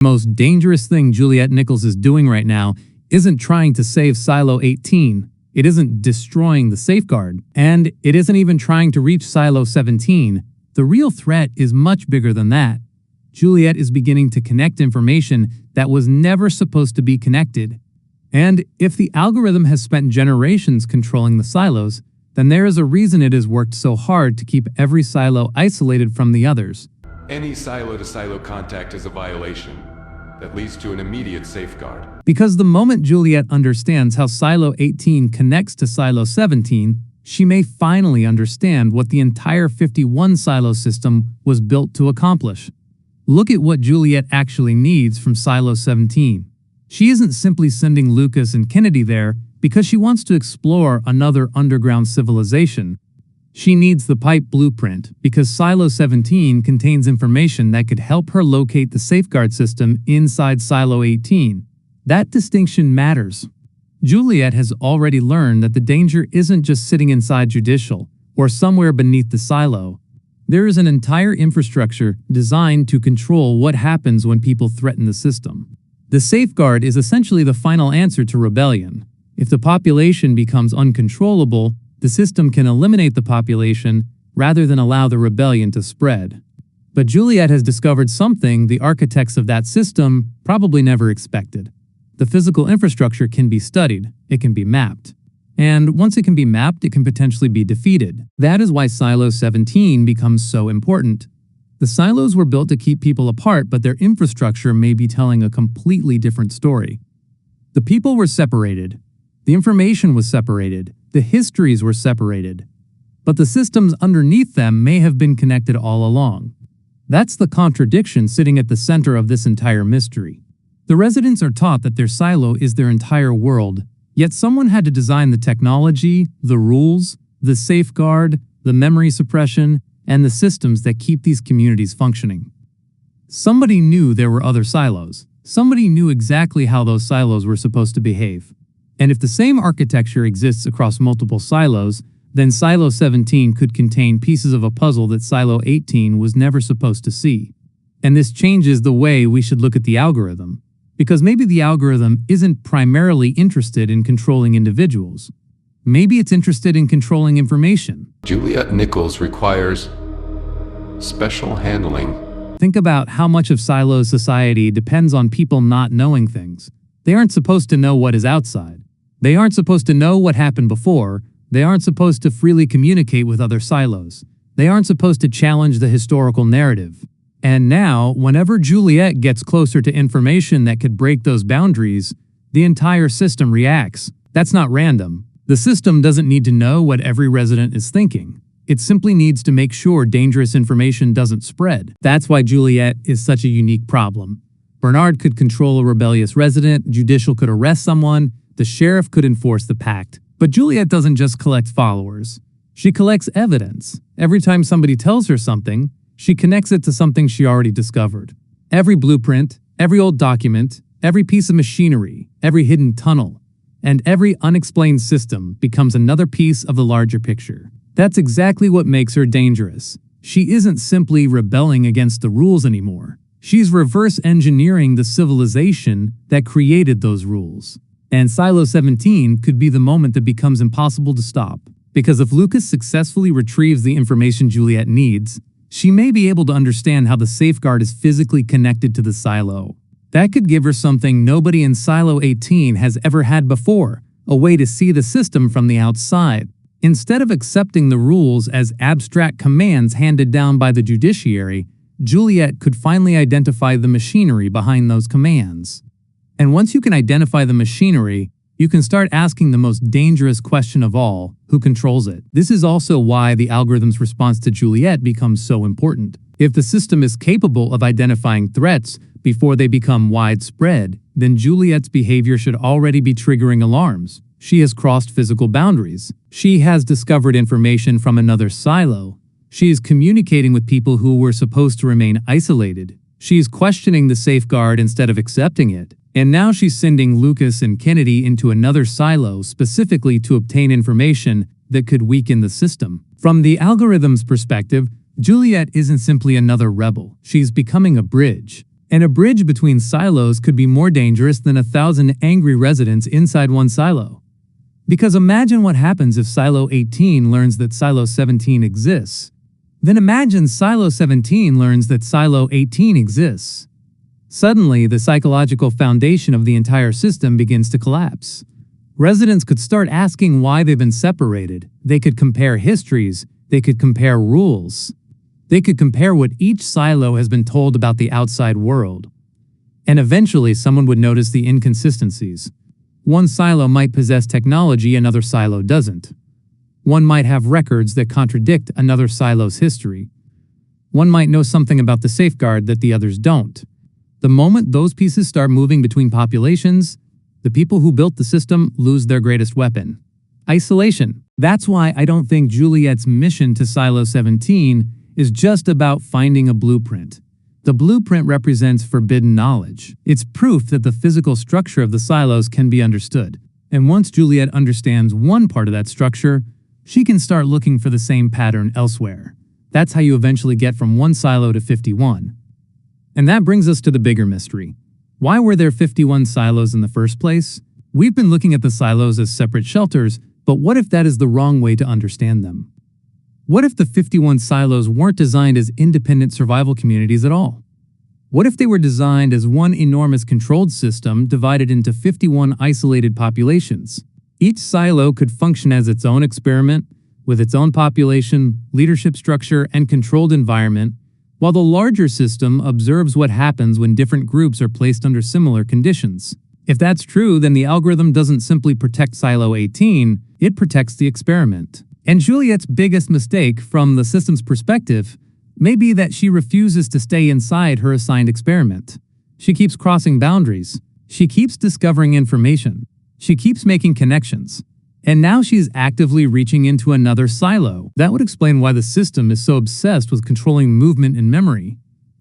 The most dangerous thing Juliet Nichols is doing right now isn't trying to save Silo 18. It isn't destroying the safeguard. And it isn't even trying to reach Silo 17. The real threat is much bigger than that. Juliet is beginning to connect information that was never supposed to be connected. And if the algorithm has spent generations controlling the silos, then there is a reason it has worked so hard to keep every silo isolated from the others. Any silo-to-silo contact is a violation that leads to an immediate safeguard. Because the moment Juliet understands how Silo 18 connects to Silo 17, she may finally understand what the entire 51 silo system was built to accomplish. Look at what Juliet actually needs from Silo 17. She isn't simply sending Lucas and Kennedy there because she wants to explore another underground civilization. She needs the pipe blueprint because Silo 17 contains information that could help her locate the safeguard system inside Silo 18. That distinction matters. Juliet has already learned that the danger isn't just sitting inside Judicial or somewhere beneath the silo. There is an entire infrastructure designed to control what happens when people threaten the system. The safeguard is essentially the final answer to rebellion. If the population becomes uncontrollable, the system can eliminate the population rather than allow the rebellion to spread. But Juliet has discovered something the architects of that system probably never expected. The physical infrastructure can be studied, it can be mapped. And once it can be mapped, it can potentially be defeated. That is why Silo 17 becomes so important. The silos were built to keep people apart, but their infrastructure may be telling a completely different story. The people were separated. The information was separated. The histories were separated. But the systems underneath them may have been connected all along. That's the contradiction sitting at the center of this entire mystery. The residents are taught that their silo is their entire world, yet someone had to design the technology, the rules, the safeguard, the memory suppression, and the systems that keep these communities functioning. Somebody knew there were other silos. Somebody knew exactly how those silos were supposed to behave. And if the same architecture exists across multiple silos, then Silo 17 could contain pieces of a puzzle that Silo 18 was never supposed to see. And this changes the way we should look at the algorithm. Because maybe the algorithm isn't primarily interested in controlling individuals. Maybe it's interested in controlling information. Juliet Nichols requires special handling. Think about how much of Silo society depends on people not knowing things. They aren't supposed to know what is outside. They aren't supposed to know what happened before. They aren't supposed to freely communicate with other silos. They aren't supposed to challenge the historical narrative. And now, whenever Juliet gets closer to information that could break those boundaries, the entire system reacts. That's not random. The system doesn't need to know what every resident is thinking. It simply needs to make sure dangerous information doesn't spread. That's why Juliet is such a unique problem. Bernard could control a rebellious resident, Judicial could arrest someone, the sheriff could enforce the pact. But Juliet doesn't just collect followers. She collects evidence. Every time somebody tells her something, she connects it to something she already discovered. Every blueprint, every old document, every piece of machinery, every hidden tunnel, and every unexplained system becomes another piece of the larger picture. That's exactly what makes her dangerous. She isn't simply rebelling against the rules anymore. She's reverse engineering the civilization that created those rules. And Silo 17 could be the moment that becomes impossible to stop. Because if Lucas successfully retrieves the information Juliet needs, she may be able to understand how the safeguard is physically connected to the silo. That could give her something nobody in Silo 18 has ever had before, a way to see the system from the outside. Instead of accepting the rules as abstract commands handed down by the judiciary, Juliet could finally identify the machinery behind those commands. And once you can identify the machinery, you can start asking the most dangerous question of all, who controls it? This is also why the algorithm's response to Juliet becomes so important. If the system is capable of identifying threats before they become widespread, then Juliet's behavior should already be triggering alarms. She has crossed physical boundaries. She has discovered information from another silo. She is communicating with people who were supposed to remain isolated. She is questioning the safeguard instead of accepting it. And now she's sending Lucas and Kennedy into another silo specifically to obtain information that could weaken the system. From the algorithm's perspective, Juliet isn't simply another rebel. She's becoming a bridge. And a bridge between silos could be more dangerous than 1,000 angry residents inside one silo. Because imagine what happens if Silo 18 learns that Silo 17 exists. Then imagine Silo 17 learns that Silo 18 exists. Suddenly, the psychological foundation of the entire system begins to collapse. Residents could start asking why they've been separated. They could compare histories. They could compare rules. They could compare what each silo has been told about the outside world. And eventually, someone would notice the inconsistencies. One silo might possess technology another silo doesn't. One might have records that contradict another silo's history. One might know something about the safeguard that the others don't. The moment those pieces start moving between populations, the people who built the system lose their greatest weapon: isolation. That's why I don't think Juliet's mission to Silo 17 is just about finding a blueprint. The blueprint represents forbidden knowledge. It's proof that the physical structure of the silos can be understood. And once Juliet understands one part of that structure, she can start looking for the same pattern elsewhere. That's how you eventually get from one silo to 51. And that brings us to the bigger mystery. Why were there 51 silos in the first place? We've been looking at the silos as separate shelters, but what if that is the wrong way to understand them? What if the 51 silos weren't designed as independent survival communities at all? What if they were designed as one enormous controlled system divided into 51 isolated populations? Each silo could function as its own experiment, with its own population, leadership structure, and controlled environment, while the larger system observes what happens when different groups are placed under similar conditions. If that's true, then the algorithm doesn't simply protect Silo 18, it protects the experiment. And Juliet's biggest mistake, from the system's perspective, may be that she refuses to stay inside her assigned experiment. She keeps crossing boundaries. She keeps discovering information. She keeps making connections. And now she's actively reaching into another silo. That would explain why the system is so obsessed with controlling movement and memory.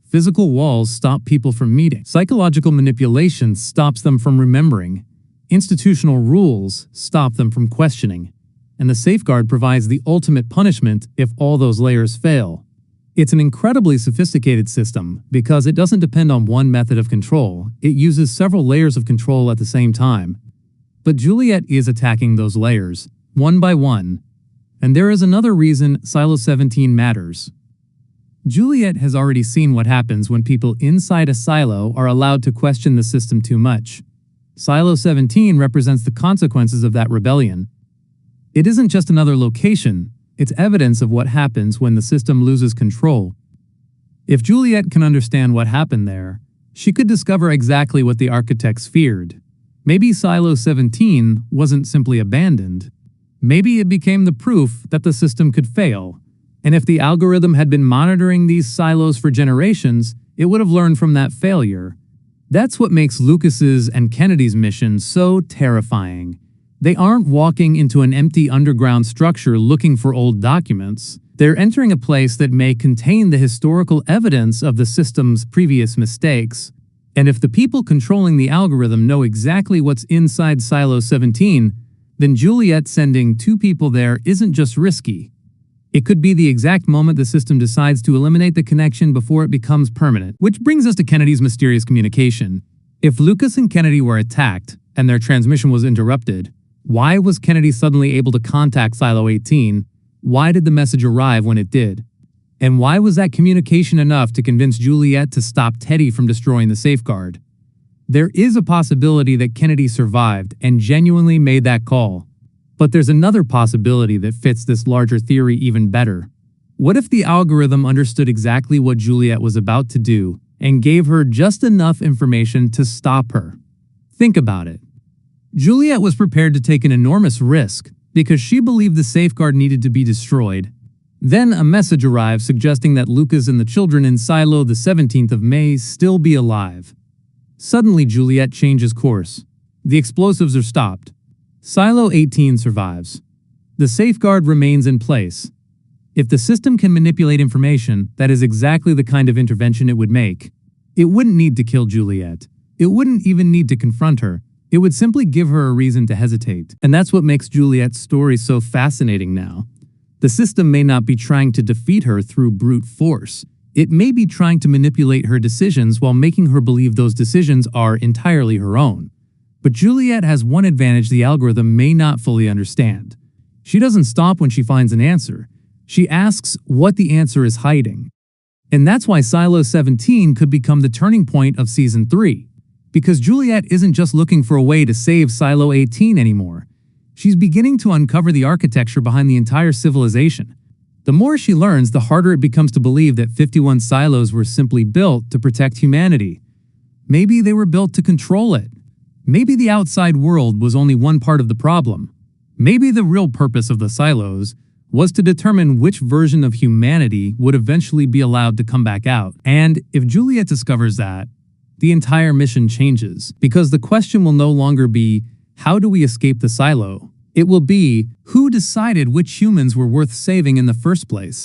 Physical walls stop people from meeting. Psychological manipulation stops them from remembering. Institutional rules stop them from questioning. And the safeguard provides the ultimate punishment if all those layers fail. It's an incredibly sophisticated system because it doesn't depend on one method of control. It uses several layers of control at the same time. But Juliet is attacking those layers, one by one. And there is another reason Silo 17 matters. Juliet has already seen what happens when people inside a silo are allowed to question the system too much. Silo 17 represents the consequences of that rebellion. It isn't just another location, it's evidence of what happens when the system loses control. If Juliet can understand what happened there, she could discover exactly what the architects feared. Maybe Silo 17 wasn't simply abandoned. Maybe it became the proof that the system could fail. And if the algorithm had been monitoring these silos for generations, it would have learned from that failure. That's what makes Lucas's and Kennedy's mission so terrifying. They aren't walking into an empty underground structure looking for old documents. They're entering a place that may contain the historical evidence of the system's previous mistakes. And if the people controlling the algorithm know exactly what's inside Silo 17, then Juliet sending two people there isn't just risky. It could be the exact moment the system decides to eliminate the connection before it becomes permanent. Which brings us to Kennedy's mysterious communication. If Lucas and Kennedy were attacked, and their transmission was interrupted, why was Kennedy suddenly able to contact Silo 18? Why did the message arrive when it did? And why was that communication enough to convince Juliet to stop Teddy from destroying the safeguard? There is a possibility that Kennedy survived and genuinely made that call. But there's another possibility that fits this larger theory even better. What if the algorithm understood exactly what Juliet was about to do and gave her just enough information to stop her? Think about it. Juliet was prepared to take an enormous risk because she believed the safeguard needed to be destroyed. Then a message arrived suggesting that Lucas and the children in Silo the 17th of May still be alive. Suddenly Juliet changes course. The explosives are stopped. Silo 18 survives. The safeguard remains in place. If the system can manipulate information, that is exactly the kind of intervention it would make. It wouldn't need to kill Juliet. It wouldn't even need to confront her. It would simply give her a reason to hesitate. And that's what makes Juliet's story so fascinating now. The system may not be trying to defeat her through brute force. It may be trying to manipulate her decisions while making her believe those decisions are entirely her own. But Juliet has one advantage the algorithm may not fully understand. She doesn't stop when she finds an answer. She asks what the answer is hiding. And that's why Silo 17 could become the turning point of Season 3. Because Juliet isn't just looking for a way to save Silo 18 anymore. She's beginning to uncover the architecture behind the entire civilization. The more she learns, the harder it becomes to believe that 51 silos were simply built to protect humanity. Maybe they were built to control it. Maybe the outside world was only one part of the problem. Maybe the real purpose of the silos was to determine which version of humanity would eventually be allowed to come back out. And if Juliet discovers that, the entire mission changes, because the question will no longer be, how do we escape the silo? It will be, who decided which humans were worth saving in the first place?